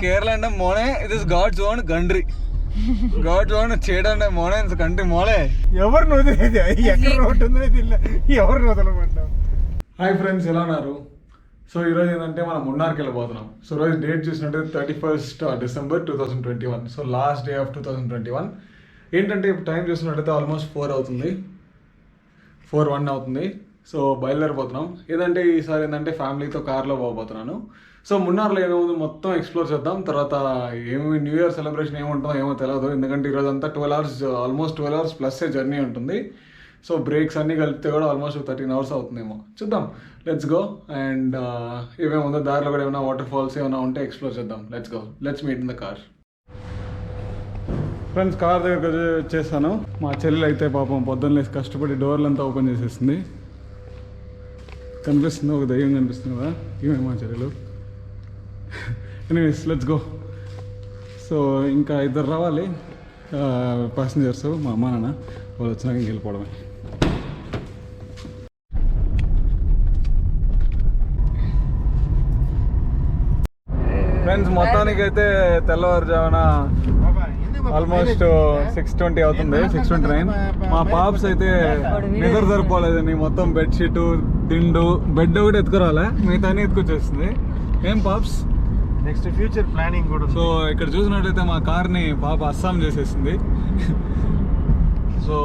కేరళ అంటే మోనే it is God's own country. God's own చేయడం మోనే కంట్రీ మోనే. ఎవరిని వదిలేదు ఎక్కడ ఉంటుందో ఎవరిని వదలమంటాం. హాయ్ ఫ్రెండ్స్, ఎలా ఉన్నారు? సో ఈరోజు ఏంటంటే మనం మున్నార్కి వెళ్ళిపోతున్నాం. సో రోజు డేట్ చూసినట్టు 31st December 2021. So last day of 2021. ఏంటంటే ఇప్పుడు టైం చూసినట్టయితే ఆల్మోస్ట్ 4:01 అవుతుంది. సో బయలుదేరిపోతున్నాం. ఏదంటే ఈసారి ఏంటంటే ఫ్యామిలీతో కార్లో పోబోతున్నాను. సో మున్నార్లో ఏమవుతుంది మొత్తం ఎక్స్ప్లోర్ చేద్దాం. తర్వాత ఏమి న్యూ ఇయర్ సెలబ్రేషన్ ఏముంటుందో ఏమో తెలియదు, ఎందుకంటే ఈరోజు అంతా 12 hours, almost 12 hours plus journey ఉంటుంది. సో బ్రేక్స్ అన్నీ కలిపితే కూడా ఆల్మోస్ట్ 13 hours అవుతుందేమో, చూద్దాం. Let's go. అండ్ ఏమేముందో దారిలో కూడా ఏమైనా వాటర్ ఫాల్స్ ఏమైనా ఉంటే ఎక్స్ప్లోర్ చేద్దాం. Let's go, let's meet in the car. Friends, car దగ్గరకు వచ్చేసాను. మా చెల్లెలు అయితే పాపం పొద్దున్న లేసి కష్టపడి డోర్లంతా ఓపెన్ చేసేసింది. కనిపిస్తుంది, ఒక దయ్యం కనిపిస్తుంది కదా, ఇవే మా చెల్లెలు. Anyways let's go. సో ఇంకా ఇద్దరు రావాలి ప్యాసింజర్స్, మా అమ్మ నాన్న. వాళ్ళు వచ్చినాక ఇంక వెళ్ళిపోవడమే. ఫ్రెండ్స్, మొత్తానికి అయితే తెల్లవారుజామున ఆల్మోస్ట్ 6:20 అవుతుంది, 6:29. మా పాప్స్ అయితే నిద్ర సరిపోలేదని మొత్తం బెడ్షీట్, దిండు, బెడ్ ఒకటి ఎత్తుకురాలే, మిగతా అన్ని ఎత్తుకొచ్చేస్తుంది. ఏం పాప్స్, నెక్స్ట్ ఫ్యూచర్ ప్లానింగ్ కూడా. సో ఇక్కడ చూసినట్టయితే మా కార్ని పాప అస్సాం చేసేసింది. సో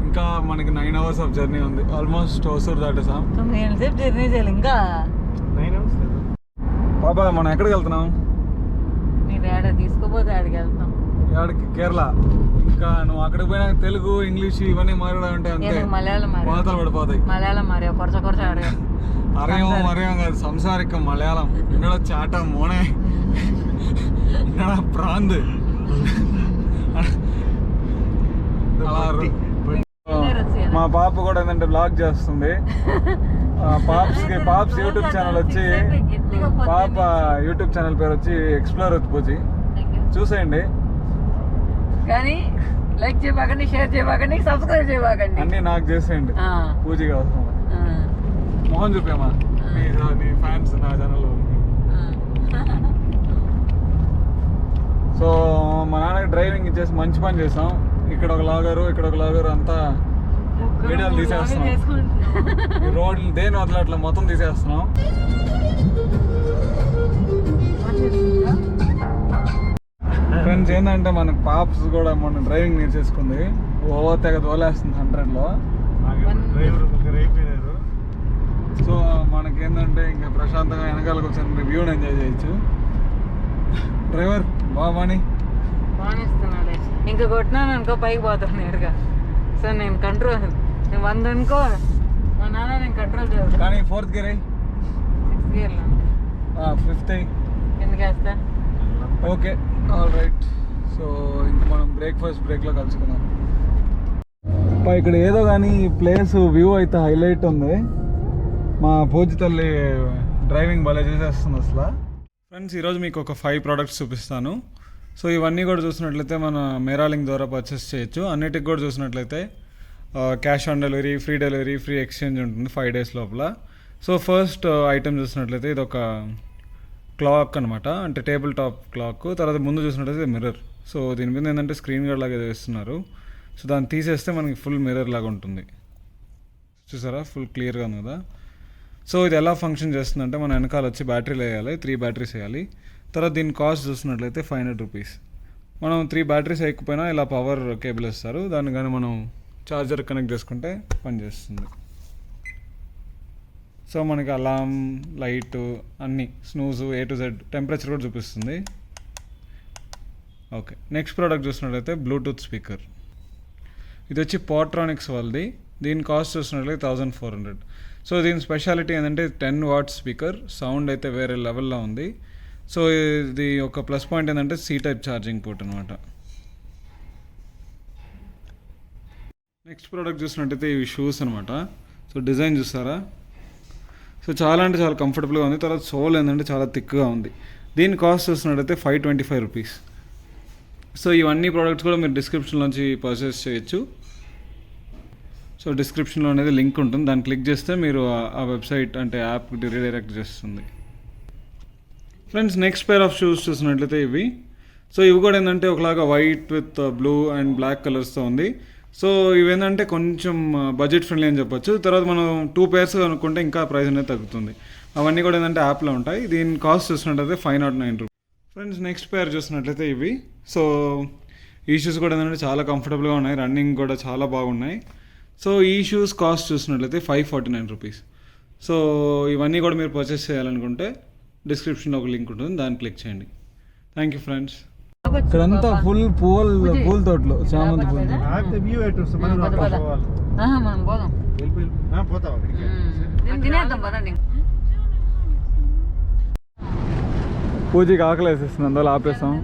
ఇంకా మనకి 9 hours ఆఫ్ జర్నీ ఉంది. ఆల్మోస్ట్ హోసూర్ దాటేసాం. ఇంకా 9 hours. పాప మనం ఎక్కడికి వెళ్తున్నాం? తీసుకోపోతే ఆడికి వెళ్తాం. ఆడికి కేరళ. ఇంకా నువ్వు అక్కడికి పోయినా తెలుగు, ఇంగ్లీష్ ఇవన్నీ మాట్లాడాలంటే అంతే కోతలు పడిపోతాయి. మలయాళం మర్యాద కొరచ అరేమో మరేమో కాదు, సంసారిక మలయాళం. ఇక్కడ చాట మోనే, ఇక్కడ ప్రాంద్. మా పాప కూడా ఏంటంటే బ్లాగ్ చేస్తుంది. పాప్స్ యూట్యూబ్ ఛానల్ వచ్చి, పాప యూట్యూబ్ ఛానల్ పేరు వచ్చి ఎక్స్ప్లోర్ విత్ పూజీ. చూసేయండి. కానీ లైక్ చేయబాకండి, షేర్ చేయబాకండి, సబ్స్క్రైబ్ చేయబాకండి, అన్నీ నాకు చేసేయండి. పూజకి అవసరం. మోహన్ చూపేమా నీ ఫ్యాన్స్ నా ఛానల్లో. సో మా నాన్నకి డ్రైవింగ్ ఇచ్చేసి మంచి పని చేసాం. ఇక్కడ ఒక లాగరు, ఇక్కడ ఒక లాగరు, అంతా వీడియోలు తీసేస్తున్నాం. ఈ రోడ్లు దేని వదలట్లా, మొత్తం తీసేస్తున్నాం. ఫ్రెండ్స్, ఏంటంటే మనకు పాప్స్ కూడా మొన్న డ్రైవింగ్ నేర్చేసుకుంది. తెగ తోలేస్తుంది 100లో. సో మనకేంటంటే ఇంకా ప్రశాంతంగా వెనకాలకు వచ్చిన వ్యూని ఎంజాయ్ చేయొచ్చు. డ్రైవర్ బాబాని బాగానేస్తున్నాడు. ఇంకా కొట్టినాను అనుకో పైకి పోతాను నేరుగా. సో నేను కంట్రోల్, నేను 100 అనుకో, మా నాన్న నేను కంట్రోల్ చేయాలి. కానీ 4th gear 6th gearలో 5th ఎందుకు వేస్తా. Okay, all right. సో ఇంక మనం బ్రేక్లో కలుసుకుందాం. ఇక్కడ ఏదో కానీ ఈ ప్లేస్ వ్యూ అయితే హైలైట్ ఉంది. మా పూజ తల్లి డ్రైవింగ్ భలే చేసేస్తుంది అసలు. ఫ్రెండ్స్, ఈరోజు మీకు ఒక 5 products చూపిస్తాను. సో ఇవన్నీ కూడా చూసినట్లయితే మన మేరాలింక్ ద్వారా పర్చేస్ చేయొచ్చు. అన్నిటికి కూడా చూసినట్లయితే cash on delivery, free delivery, free exchange ఉంటుంది 5 days లోపల. సో ఫస్ట్ ఐటమ్ చూసినట్లయితే ఇది ఒక క్లాక్ అనమాట, అంటే టేబుల్ టాప్ క్లాక్. తర్వాత ముందు చూసినట్లయితే మిర్రర్. సో దీని మీద ఏంటంటే స్క్రీన్ గార్డ్ లాగా వేస్తున్నారు. సో దాన్ని తీసేస్తే మనకి ఫుల్ మిర్రర్ లాగా ఉంటుంది. చూసారా, ఫుల్ క్లియర్గా ఉంది కదా. సో ఇది ఎలా ఫంక్షన్ చేస్తుందంటే మన వెనకాల వచ్చి బ్యాటరీలు వేయాలి, 3 batteries వేయాలి. తర్వాత దీని కాస్ట్ చూసినట్లయితే 500 rupees. మనం 3 batteries వేయకపోయినా ఇలా పవర్ కేబుల్ ఇస్తారు, దాన్ని కానీ మనం ఛార్జర్ కనెక్ట్ చేసుకుంటే పనిచేస్తుంది. సో మనకి అలారం, లైట్ అన్నీ, స్నూజు, A to Z, టెంపరేచర్ కూడా చూపిస్తుంది. ఓకే, నెక్స్ట్ ప్రోడక్ట్ చూసినట్లయితే బ్లూటూత్ స్పీకర్. ఇది వచ్చి పాట్రానిక్స్ వాళ్ళది. దీని కాస్ట్ చూసినట్లయితే 1400. సో దీని స్పెషాలిటీ ఏంటంటే 10 watts స్పీకర్, సౌండ్ అయితే వేరే లెవెల్లో ఉంది. సో ఇది ఒక ప్లస్ పాయింట్ ఏంటంటే C-type ఛార్జింగ్ పోర్ట్ అనమాట. నెక్స్ట్ ప్రోడక్ట్ చూసినట్టయితే ఇవి షూస్ అనమాట. సో డిజైన్ చూస్తారా, సో చాలా అంటే చాలా కంఫర్టబుల్గా ఉంది. తర్వాత సోల్ ఏంటంటే చాలా థిక్గా ఉంది. దీని కాస్ట్ చూసినట్టయితే 525 rupees. సో ఇవన్నీ ప్రోడక్ట్స్ కూడా మీరు డిస్క్రిప్షన్లోంచి పర్చేస్ చేయొచ్చు. సో డిస్క్రిప్షన్లో అనేది లింక్ ఉంటుంది, దాన్ని క్లిక్ చేస్తే మీరు ఆ వెబ్సైట్ అంటే యాప్ రీడైరెక్ట్ చేస్తుంది. Friends, next pair of shoes చూసినట్లయితే ఇవి. సో ఇవి కూడా ఏంటంటే ఒకలాగా white with blue and black కలర్స్తో ఉంది. సో ఇవేంటంటే కొంచెం బడ్జెట్ ఫ్రెండ్లీ అని చెప్పొచ్చు. తర్వాత మనం 2 pairs అనుకుంటే ఇంకా ప్రైస్ అనేది తగ్గుతుంది. అవన్నీ కూడా ఏంటంటే యాప్లో ఉంటాయి. దీని కాస్ట్ చూసినట్లయితే 509 రూపీస్. ఫ్రెండ్స్, నెక్స్ట్ పేర్ చూసినట్లయితే ఇవి. సో ఈ షూస్ కూడా ఏంటంటే చాలా కంఫర్టబుల్గా ఉన్నాయి, రన్నింగ్ కూడా చాలా బాగున్నాయి. సో ఈ షూస్ కాస్ట్ చూసినట్లయితే 549 రూపీస్. సో ఇవన్నీ కూడా మీరు పర్చేస్ చేయాలనుకుంటే డిస్క్రిప్షన్లో ఒక లింక్ ఉంటుంది, దాన్ని క్లిక్ చేయండి. Thank you friends. ఇక్కడంతా ఫుల్ పూల తోటలు, చామంతి పూలు. మనం పోదాం, తినేద్దాం పదండి. పూజకి ఆకలి వేసేస్తుంది, అందువల్ల ఆపేస్తాం.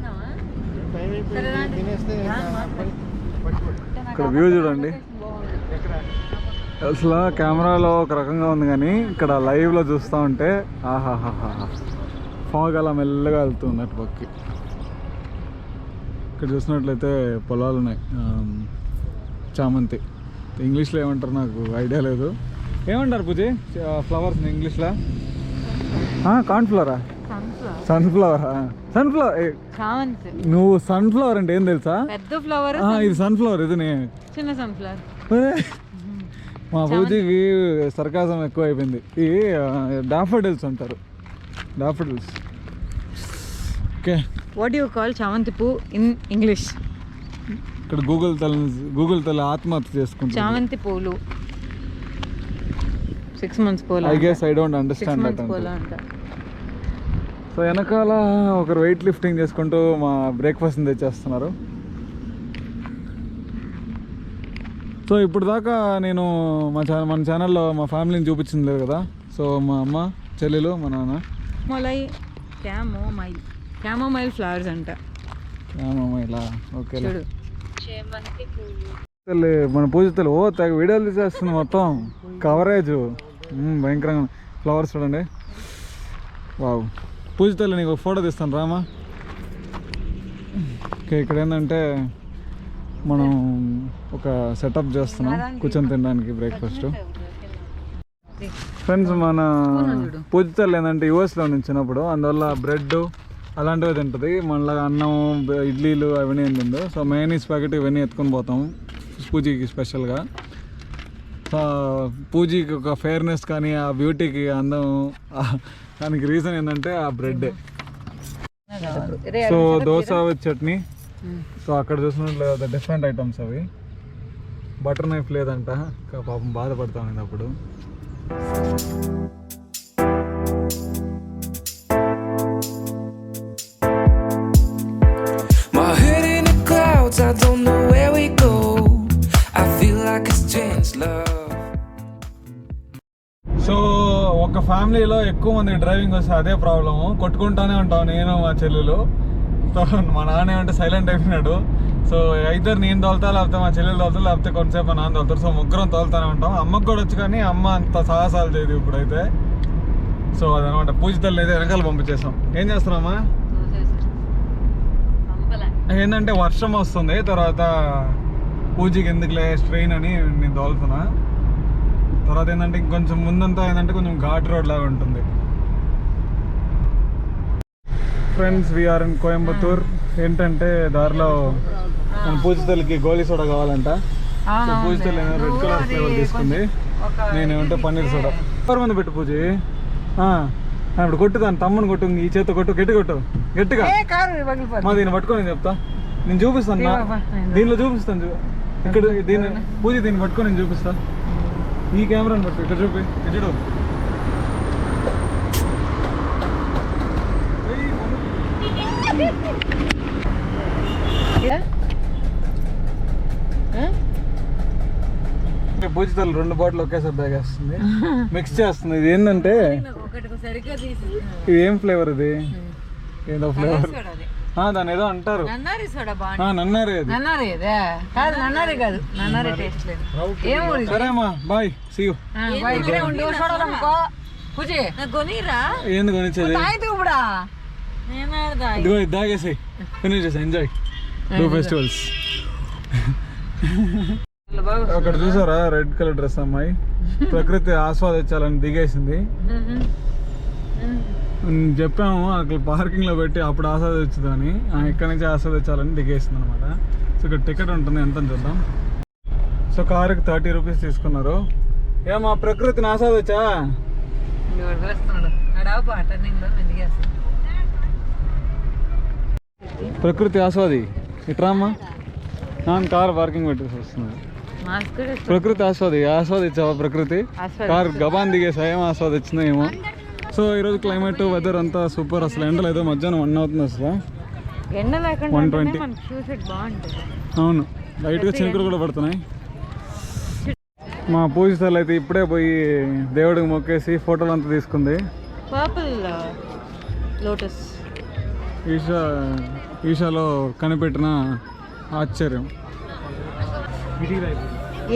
ఇక్కడ వ్యూ చూడండి, అసలు కెమెరాలో ఒక రకంగా ఉంది కానీ ఇక్కడ లైవ్లో చూస్తూ ఉంటే ఆహాహాహా, ఫాగ్ అలా మెల్లగా వెళ్తుంది అటు పక్కకి. ఇక్కడ చూసినట్లయితే పొలాలు ఉన్నాయి, చామంతి. ఇంగ్లీష్లో ఏమంటారు నాకు ఐడియా లేదు. ఏమంటారు పూజ ఫ్లవర్స్ ఇంగ్లీష్లో? కార్న్ఫ్లవరా? సన్ఫ్లవరా? నువ్వు సన్ఫ్లవర్ అంటే ఏం తెలుసా? పెద్ద ఫ్లవర్ ఇది సన్ఫ్లవర్, ఇది చిన్న సన్ఫ్లవర్. మా పూజకి సర్కాజం ఎక్కువ అయిపోయింది. ఇవి డాఫోడిల్స్ అంటారు, daffodils. Okay, what you call చామంతి పూ ఇన్ ఇంగ్లీష్? ఇక్కడ గూగుల్ తల్లి ఆత్మహత్య చేసుకుంటారు. చామంతి పూలు 6 months పూలు. I guess I don't understand that. So వెనకాల ఒకరు వెయిట్ లిఫ్టింగ్ చేసుకుంటూ మా బ్రేక్ఫాస్ట్ తెచ్చేస్తున్నారు. సో ఇప్పుడు దాకా నేను మన ఛానల్లో మా ఫ్యామిలీని చూపించింది లేదు కదా. సో మా అమ్మ, చెల్లెలు, మా నాన్న. మొలై క్యామోమైల్ ఫ్లవర్స్ అంట. క్యామోమైలా? ఓకే. మన పూజ తల్లి తెగ వీడియోలు తీసేస్తుంది, మొత్తం కవరేజ్ భయంకరంగా. ఫ్లవర్స్ చూడండి, వావ్. పూజ తల్లి నీకు ఒక ఫోటో తీస్తాను రామా. ఓకే, ఇక్కడ ఏంటంటే మనం ఒక సెటప్ చేస్తున్నాం కూర్చొని తినడానికి బ్రేక్ఫాస్ట్. ఫ్రెండ్స్, మన పూజ తల్లి ఏంటంటే యూఎస్లో నుంచినప్పుడు, అందువల్ల బ్రెడ్ అలాంటివి తింటుంది. మళ్ళీ అన్నం, ఇడ్లీలు అవన్నీ ఏం తిందు. సో మైనీస్ ప్యాకెట్ ఇవన్నీ ఎత్తుకొని పోతాం పూజకి స్పెషల్గా. సో పూజకి ఒక ఫెయిర్నెస్ కానీ ఆ బ్యూటీకి అందం, దానికి రీజన్ ఏంటంటే ఆ బ్రెడ్డే. So dosa with chutney. So అక్కడ చూసినట్లు డిఫరెంట్ ఐటమ్స్ అవి. బటర్ నైఫ్ లేదంట, పాపం బాధపడతా ఉంది అప్పుడు. I don't know where we go. I feel like it's changed love. So ఒక ఫ్యామిలీలో ఎక్కువ మంది డ్రైవింగ్ వస్తే అదే ప్రాబ్లము, కొట్టుకుంటానే ఉంటాం నేను మా చెల్లెలు. సో మా నాన్న ఏమంటే సైలెంట్ అయిపోయినాడు. సో ఇద్దరు నేను తోలుతా, లేకపోతే మా చెల్లెలు తోలుతా, లేకపోతే కొంతసేపు మా నాన్న తోలుతారు. సో ముగ్గురం తోలుతానే ఉంటాం. అమ్మకు కూడా వచ్చి కానీ అమ్మ అంత సాహసాలు చేయదు ఇప్పుడైతే. సో అదనమాట, పూజ తల్లి అయితే వెనకాల పంపించేసాం. ఏం చేస్తున్నామా? ఏంటంటే వర్షం వస్తుంది, తర్వాత పూజకి ఎందుకులే స్ట్రెయిన్ అని నేను తోలుతున్నా. తర్వాత ఏంటంటే ఇంకొంచెం ముందంతా ఏంటంటే కొంచెం ఘాట్ రోడ్ లాగా ఉంటుంది. Friends, we are in Coimbatore. ఏంటంటే దారిలో మన పూజ తల్లికి గోలీ సోడా కావాలంట. సో పూజ తల్లి రెడ్ కలర్ ఫ్లేవర్ తీసుకుంది, నేనేమంటే పన్నీర్ సోడా. ఎవరి మంది పెట్టు పూజ. ఇప్పుడు కొట్టు, దాని తమ్ముని కొట్టు, ఈ చేత కొట్టు, గట్టి కొట్టు, గట్టిగా. మా దీన్ని పట్టుకొని నేను చెప్తా, నేను చూపిస్తాను, దీనిలో చూపిస్తాను. ఇక్కడ దీన్ని పూజ దీన్ని పట్టుకొని నేను చూపిస్తా. ఈ కెమెరాని పట్టు, ఇక్కడ చూపి, చూడు. పూజ తల్లి 2 బాటిల్ ఒకేసారి తాగేస్తుంది, మిక్స్ చేస్తుంది. ఇది ఏంటంటే ఇది ఏం ఫ్లేవర్? ఇది ఏదో ఫ్లేవర్, దాని ఏదో అంటారు నన్నారి. సరేమ్మా, బాయ్, సీ యూ. ఏంది కొనిచ్చేది? ఇదిగో ఇది తాగేసి ఫినిష్ చేసా, ఎంజాయ్ 2 ఫెస్టివల్స్. బాగా అక్కడ చూసారా రెడ్ కలర్ డ్రెస్ అమ్మాయి ప్రకృతి ఆస్వాదించాలని దిగేసింది. చెప్పాము అక్కడ పార్కింగ్ లో పెట్టి అప్పుడు ఆస్వాదించుదని, ఇక్కడ నుంచి ఆస్వాదించాలని దిగేసింది అనమాట. సో ఇక్కడ టికెట్ ఉంటుంది, ఎంత అని చూద్దాం. సో కారుకి 30 రూపీస్ తీసుకున్నారు. ఏమా ప్రకృతిని ఆస్వాదించా? ప్రకృతి ఆస్వాది ఇట్రా అమ్మా. నాన్న కారు పార్కింగ్ పెట్టేసి వస్తున్నాడు. ప్రకృతి ఆస్వాదించావా? ప్రకృతి కారు గబాన్ దిగేసా, ఏం ఆస్వాదించిందో ఏమో. సో ఈరోజు క్లైమేట్ వెదర్ అంతా సూపర్. అసలు ఎండలు ఏదో మధ్యాహ్నం 1 అవుతుంది అసలు. 120. అవును, లైట్గా చినుకులు కూడా పడుతున్నాయి. మా పూజితలు అయితే ఇప్పుడే పోయి దేవుడికి మొక్కేసి ఫోటోలు అంతా తీసుకుంది. ఈషాలో కనిపెట్టిన ఆశ్చర్యం.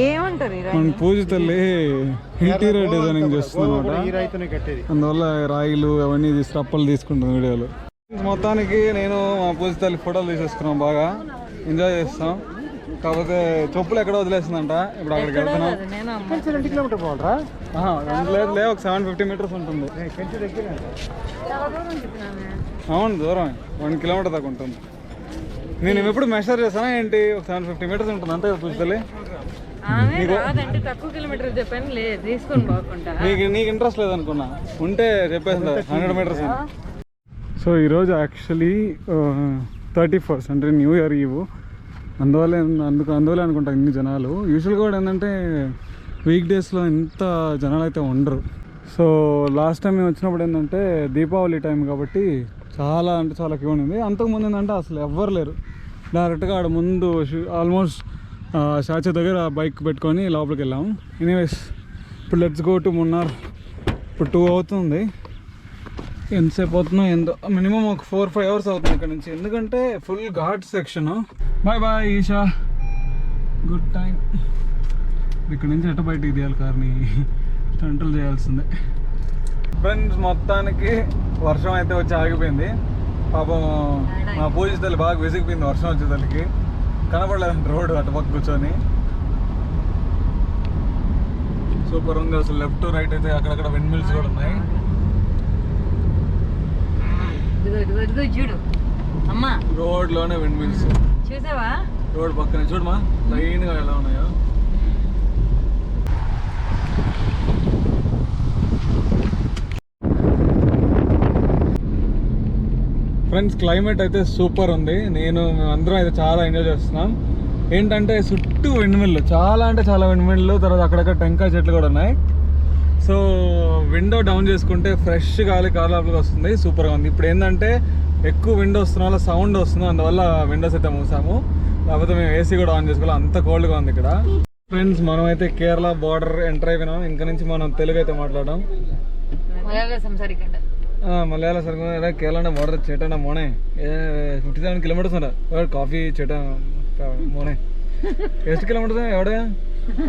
ఏమంటారు మన పూజితల్లి ఇంటీరియర్ డిజైనింగ్ చేస్తుంది అనమాట. అందువల్ల రాయిలు అవన్నీ రప్పలు తీసుకుంటాం వీడియోలో. మొత్తానికి నేను మా పూజితల్లి ఫోటోలు తీసేసుకున్నాం, బాగా ఎంజాయ్ చేస్తాం. కాకపోతే చెప్పులు ఎక్కడ వదిలేస్తుందంట. ఇప్పుడు అక్కడికి వెళ్తున్నాం. లేదు, ఒక 750 మీటర్స్ ఉంటుంది. అవును, దూరం 1 కిలోమీటర్ దాకా ఉంటుంది. నేను ఎప్పుడు మెషర్ చేస్తానా ఏంటి? ఒక 750 మీటర్స్ ఉంటుంది అంతే కదా పూజితల్లి. నీకు ఇంట్రెస్ట్ లేదనుకున్నా, ఉంటే చెప్పేస్తా 100 మీటర్స్. సో ఈరోజు యాక్చువల్లీ 31st అంటే న్యూ ఇయర్ ఈవ్. అందువల్లే అనుకుంటా ఇన్ని జనాలు. యూజువల్గా కూడా ఏంటంటే వీక్ డేస్లో ఇంత జనాలు అయితే ఉండరు. సో లాస్ట్ టైం మేము వచ్చినప్పుడు ఏంటంటే దీపావళి టైం కాబట్టి చాలా అంటే చాలా క్యూ ఉంది. అంతకుముందు ఏంటంటే అసలు ఎవ్వరు లేరు. డైరెక్ట్గా ఆడ ముందు ఆల్మోస్ట్ స్టాచ్యూ దగ్గర బైక్ పెట్టుకొని లోపలికి వెళ్ళాము. ఎనీవేస్ ఇప్పుడు లెట్స్ గో టు మున్నార్. ఇప్పుడు 2 అవుతుంది. ఎంతసేపు అవుతుందో ఎంతో, మినిమం ఒక 4-5 అవర్స్ అవుతుంది ఇక్కడ నుంచి, ఎందుకంటే full ghat section. Bye bye Isha, good time. ఇక్కడ నుంచి ఎట్ట బయటికి తీయాలి కార్ని, స్టంటులు చేయాల్సిందే. ఫ్రెండ్స్ మొత్తానికి వర్షం అయితే వచ్చి ఆగిపోయింది. పాపం మా పూజితల్లి బాగా విసిగిపోయింది వర్షం వచ్చేసరికి. కనపడలేదండి రోడ్డు అటుపక్క కూర్చొని. సూపర్ ఉంది అసలు. లెఫ్ట్ రైట్ అయితే అక్కడక్కడ విండ్ మిల్స్ కూడా ఉన్నాయి. చూడు అమ్మా, రోడ్ లోనే విండ్ మిల్స్ చూసావా? రోడ్ పక్కనే చూడమా లైన్ గా ఎలా ఉన్నాయో. ఫ్రెండ్స్ క్లైమేట్ అయితే సూపర్ ఉంది. అందరం అయితే చాలా ఎంజాయ్ చేస్తున్నాం. ఏంటంటే చుట్టూ విండ్మిల్లు, చాలా అంటే చాలా విండ్మిల్లు. తర్వాత అక్కడక్కడ టెంకాయ చెట్లు కూడా ఉన్నాయి. సో విండో డౌన్ చేసుకుంటే ఫ్రెష్ గాలి కార్ లోపలికి వస్తుంది. సూపర్గా ఉంది. ఇప్పుడు ఏంటంటే ఎక్కువ విండో వస్తున్న వల్ల సౌండ్ వస్తుంది, అందువల్ల విండోస్ అయితే మూసాము. కాకపోతే మేము ఏసీ కూడా ఆన్ చేసుకోవాలి, అంత కోల్డ్గా ఉంది ఇక్కడ. ఫ్రెండ్స్ మనమైతే కేరళ బార్డర్ ఎంటర్ అయిపోయినాం. ఇంకా నుంచి మనం తెలుగు అయితే మాట్లాడడం. మలయాళ సరిగ్గా కేరళ బార్డర్ చేటా మోనే 57 ಕಿಲೋಮೀಟರ್ಸ್ ಅದ ಕಾಫಿ ಚೇಟ ಮೋನೆ ಎಷ್ಟು ಕಿಲೋಮೀಟರ್ಸ್ ಎവിടെ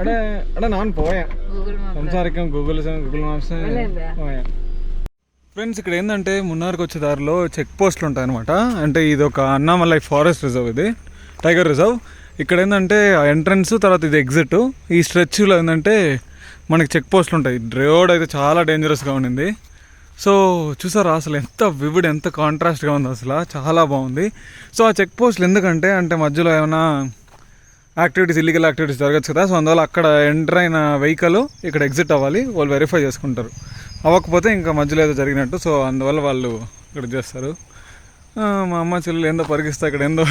ಅಡೆ ಅಡೆ ನಾನು పోయా సంసారికం గూగుల్ మ్యాప్స్ పోయా. ఫ్రెండ్స్ ఇక్కడ ఏంటంటే మున్నార్కి వచ్చే దారిలో చెక్ పోస్టులు ఉంటాయి అనమాట. అంటే ఇది ఒక అన్నామలై ఫారెస్ట్ రిజర్వ్, ఇది టైగర్ రిజర్వ్. ఇక్కడ ఏంటంటే ఎంట్రన్స్, తర్వాత ఇది ఎగ్జిట్. ఈ స్ట్రెచ్లో ఏంటంటే మనకి చెక్ పోస్టులు ఉంటాయి. రోడ్ అయితే చాలా డేంజరస్గా ఉండింది. సో చూసారా అసలు ఎంత వివిడ్, ఎంత కాంట్రాస్ట్గా ఉంది, అసలు చాలా బాగుంది. సో ఆ చెక్ పోస్టులు ఎందుకంటే అంటే మధ్యలో ఏమైనా యాక్టివిటీస్, ఇల్లీగల్ యాక్టివిటీస్ జరగచ్చు కదా. సో అందువల్ల అక్కడ ఎంటర్ అయిన వెహికల్ ఇక్కడ ఎగ్జిట్ అవ్వాలి, వాళ్ళు వెరిఫై చేసుకుంటారు. అవ్వకపోతే ఇంకా మధ్యలో ఏదో జరిగినట్టు. సో అందువల్ల వాళ్ళు ఇక్కడ చేస్తారు. మా అమ్మ చెల్లెలు ఏందో పరిగిస్తా ఇక్కడ ఏందో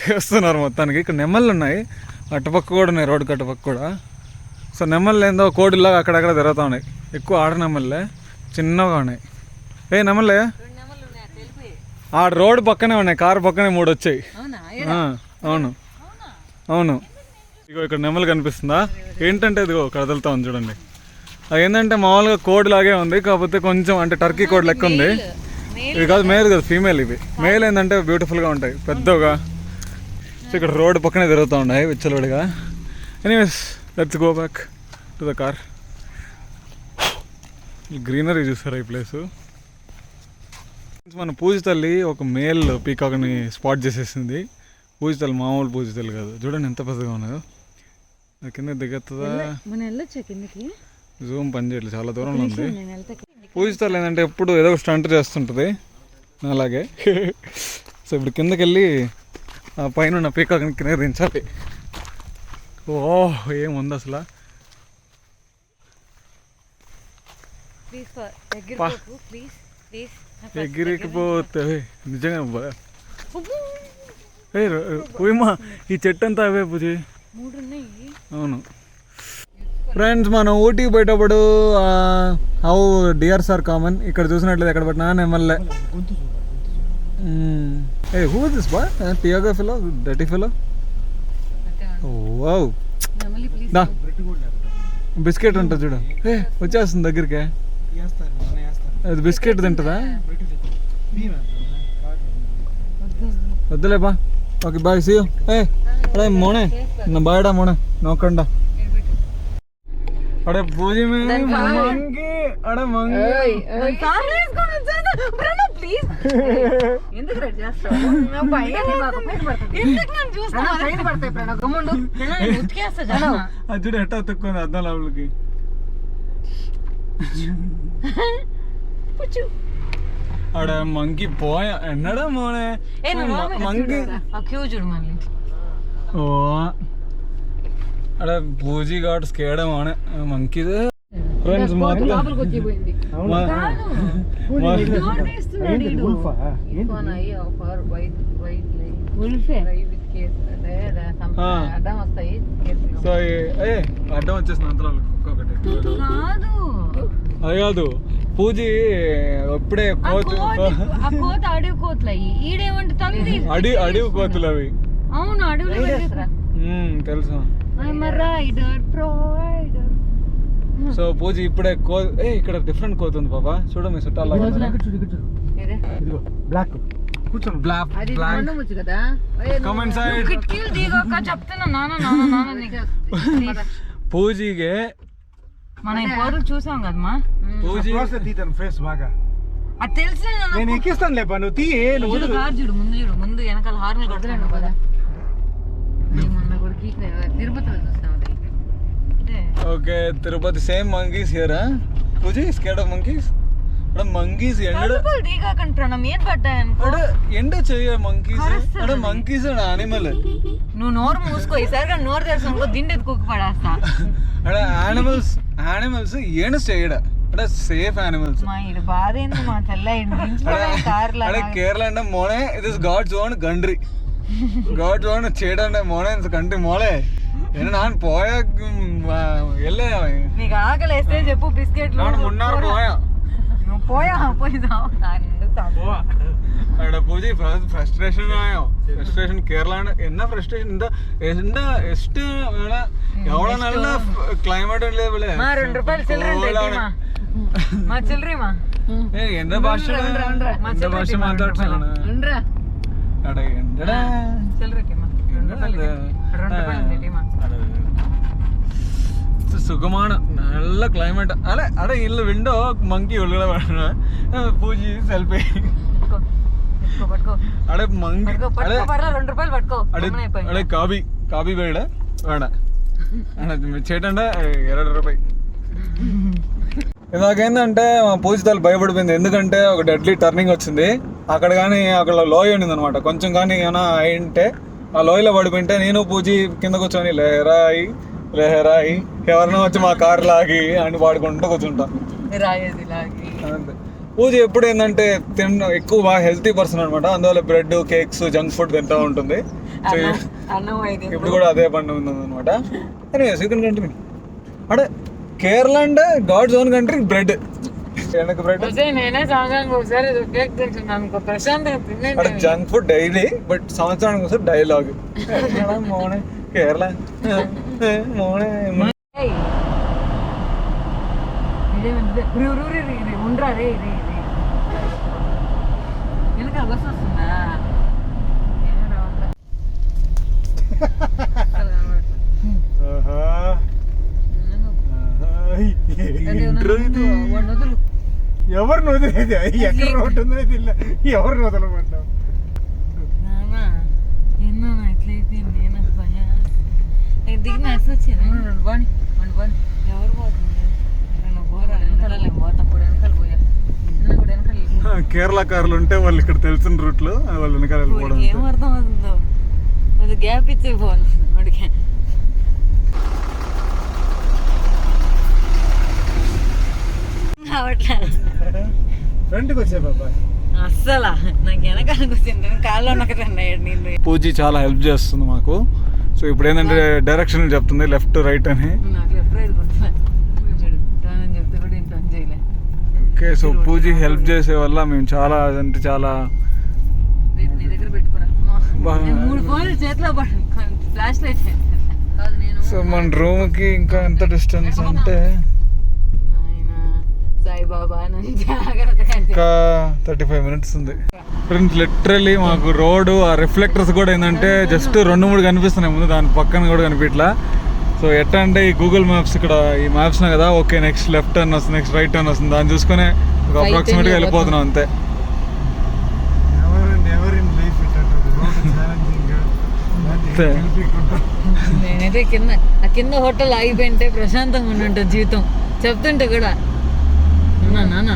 చేస్తున్నారు మొత్తానికి. ఇక్కడ నెమ్మళ్ళు ఉన్నాయి, అటుపక్క కూడా ఉన్నాయి, రోడ్డుకి అటుపక్క కూడా. సో నెమ్మళ్ళు ఏందో కోడిలాగా అక్కడక్కడ తిరుగుతూ ఉన్నాయి. ఎక్కువ ఆడ నెమ్మల్లే, చిన్నగా ఉన్నాయి. నెమ్మలే ఆ రోడ్డు పక్కనే ఉన్నాయి, కారు పక్కనే 3 వచ్చాయి. అవును అవును. ఇగో ఇక్కడ నెమ్మలు కనిపిస్తుందా? ఏంటంటే ఇదిగో కదలుతా ఉంది చూడండి. అది ఏంటంటే మామూలుగా కోడ్ లాగే ఉంది, కాకపోతే కొంచెం అంటే టర్కీ కోడ్ లెక్క ఉంది. ఇది కాదు మేల్, కదా ఫీమేల్. ఇవి మేల్ ఏంటంటే బ్యూటిఫుల్గా ఉంటాయి, పెద్దగా. సో ఇక్కడ రోడ్డు పక్కనే తిరుగుతూ ఉన్నాయి విచ్చలవిడిగా. Anyways let's go back to the car. Greenery చూస్తారా ఈ ప్లేసు. మన పూజితల్లి ఒక మేల్ పీకాక్ని స్పాట్ చేసేసింది. పూజితల్లి మామూలు పూజితల్లి కాదు, చూడండి ఎంత పెద్దగా ఉన్నదో. కింద దిగుతుందా? మనం వెళ్ళొచ్చా కిందకి? జూమ్ పని చేయట్లేదు, చాలా దూరంలో ఉంది. నేను వెళ్తా. పూజితాలు ఏంటంటే ఎప్పుడు ఏదో ఒక స్టంట్ చేస్తుంటుంది అలాగే. సో ఇప్పుడు కిందకి వెళ్ళి ఆ పైన ఉన్న పీకాక్ని కింద దించాలి. ఓ ఏముంది అసలు. ఎగిరికిపోతే నిజంగా పోయమ్మా ఈ చెట్టు అంతా అవే పూజ. అవును ఫ్రెండ్స్, మనం ఊటీ పోయేటప్పుడు హౌ డియర్స్ ఆర్ కామన్. ఇక్కడ చూసినట్లయితే ఎక్కడ పట్టినా నెమ్మల్లే. ఏ హూ దిస్ బా Tiago fellow, dirty fellow. Wow, దా బిస్కెట్ ఉంటుంది చూడు. ఏ వచ్చేస్తుంది దగ్గరికి. అది బిస్కెట్ తింటుందా? వద్దులే బా. Okay bye, see you. ఏ అడే మోనే నా బాయడా మోనే నోకండా. అడే పూజీ మే మంగి, అడే మంగి. అది చూడు ఎట్టా తక్కువ అర్థం లోపలికి. అడ మంకి పోయా ఎన్నడా మోనే మంకి. ఓ అడ పూజీ గాడు స్కేడ మోనే మంకిది. ఫ్రెండ్స్ సో ఏ అడ్డం వచ్చేసిన అంతరాలు ఒక్కొక్కటి. అది కాదు పూజీ ఇప్పుడే కోతు అడవి కోతులు అడవి కోతులు అవి. అవును అడవులు తెలుసు. సో పూజ ఇప్పుడే ఇక్కడ డిఫరెంట్ కోత ఉంది పాపా. చూడ మీ చుట్టాల బ్లాక్ కూర్చోండి. బ్లాక్ కమెంట్ సైడ్ పూజీగే మనం కోతులు చూసాం కదమ్మా. పూజీ ఫేస్ బాగా అది తెలుసు. నేను ఎక్కిస్తాను లేపా, నువ్వు తీ. కారు చూడు, ముందు చూడు, ముందు వెనకాల హార్న్ కొడుతున్నాను కదా. మొన్న కూడా తిరుపతిలో చూస్తాం. Okay Tirupati same monkeys here. Pooji scared of monkeys. అడ మంకీస్ ఎండ ఎండ చెయ్య మంకీస్. అడ మంకీస్ యానిమల్. నువ్వు నోరు మూసుకో, ఈసారి నోరు తెరుచుకో దిండెది కుక్కు పడేస్తా. అడ యానిమల్స్ ఏను చేయడ. అడ సేఫ్ యానిమల్స్. మా ఇది బాధ ఏంది మా తెల్ల అడ కేరళ అంటే మోనే it is God's own country. God's own చేయడ అంటే మోనే కంట్రీ మోలే. நான் போயா இல்லை నీకు ఆకలి వేస్తే చెప్పు బిస్కెట్లు. நான் முன்னாடி போயா போயா போய்தான் അവിടെ പൂജി ഫ്രസ്ട്രേഷൻ ആയോ. ഫ്രസ്ട്രേഷൻ കേരള എന്നാ ഫ്രസ്ട്രേഷൻ എന്താ ಎಷ್ಟು எவ்வளவு நல்ல క్లైమేట్ ఉంది బలే. మా 2 రూపాయలు చిల్లరేమా మా చిల్లరేమా. ఏ ఎంత భాష మాట్లాడుతున్నాను. అడే ఎండడా చిల్లరేమా 2 రూపాయలు. സുഖമാണ്, നല്ല ക്ലൈമറ്റ്. അല്ലെ അവിടെ ഇല്ല വിൻഡോ മങ്കി ഉള്ള പൂജി സെൽഫി. അവിടെ മങ്കി അവിടെ കാബി ബേയുടെ വേണ്ട చేటంటే 2 రూపాయలు. ఇలాగేందంటే మా పూజితాలు భయపడిపోయింది. ఎందుకంటే ఒక డెడ్లీ టర్నింగ్ వచ్చింది అక్కడ. కానీ అక్కడ లోయ ఉండింది అనమాట. కొంచెం కానీ ఏమైనా అయింటే ఆ లోయలో పడిపోయింటే నేను పూజి కింద కూర్చొని లెహరాయి ఎవరైనా వచ్చి మా కారు లాగి అని పాడుకుంటూ కూర్చుంటాం. అంతే. పూజ ఎప్పుడు ఏంటంటే ఎక్కువ బాగా హెల్తీ పర్సన్ అనమాట. అందువల్ల బ్రెడ్, కేక్స్, జంక్ ఫుడ్ తింటూ ఉంటుంది. ఇప్పుడు కూడా అదే పండు ఉంది అనమాట. సెకండ్ కంట్రీ అంటే కేరళ అంటే god's own country. Bread junk food daily, but సంవత్సరానికి ఒకసారి డైలాగ్ కేరళ మోనే. ఉండరా రే వెనకాల బస్సు వస్తుందా? ఎవరిని వదిలేదు? ఎక్కడ రోడ్డు ఉందో తెలియదు. ఎవరిని వదలమంటావు? దిగి నడిచి వచ్చింది ఎవరు పోతుంది నువ్వు పోరా వెనకాల నేను పోతాం ఇప్పుడు వెనకాల పోయా ఇప్పుడు వెనకాల కేరళ కార్లు ఉంటే వాళ్ళు ఇక్కడ తెలిసిన రూట్లో వాళ్ళు వెనకాల వెళ్ళిపోవడం ఏం అర్థం అవుతుందో అది గ్యాప్ ఇచ్చే ఫోన్ వాడికి అవట్లే ఫ్రంట్కి వచ్చే బాబా అస్సలా నాకు వెనకాల కూర్చుంటే కాల్లో నొక్కదండి నీళ్ళు పూజీ చాలా హెల్ప్ చేస్తుంది మాకు. సో ఇప్పుడు ఏంటంటే డైరెక్షన్ చెప్తుంది లెఫ్ట్ రైట్ అని. నాకు ఎప్పుడైతే గుర్తులే చూడు టర్న్ అని చెప్తే కూడా ఇంత చేయలే. ఓకే సో పూజీ హెల్ప్ చేసే వల్ల మేము చాలా అంటే చాలా నీ దగ్గర పెట్టుకోరా నేను 3 ఫోన్లు చేతిలో ఫ్లాష్ లైట్ కాదు నేను. సో మన రూమ్కి ఇంకా ఎంత డిస్టెన్స్ అంటే సాయిబాబా జాగ్రత్తగా ఇంకా 35 minutes ఉంది. ఫ్రెండ్స్ లిటరల్లీ మాకు రోడ్ ఆ రిఫ్లెక్టర్స్ కూడా ఏంటంటే జస్ట్ 2-3 కనిపిస్తున్నాయి ముందు, దాని పక్కన కూడా కనిపించట్లా. సో ఎట్లా అంటే ఈ గూగుల్ మ్యాప్స్ ఇక్కడ ఈ మ్యాప్స్ కదా ఓకే నెక్స్ట్ లెఫ్ట్ టర్న్ వస్తుంది నెక్స్ట్ రైట్ టర్న్ వస్తుంది దాన్ని చూసుకొని ఒక అప్రాక్సిమేట్గా వెళ్ళిపోతున్నాం అంతే. నేనైతే కింద హోటల్ ఆగిపోయింటే ప్రశాంతంగా ఉండి ఉంటుంది జీవితం చెప్తుంటే కూడా నాన్న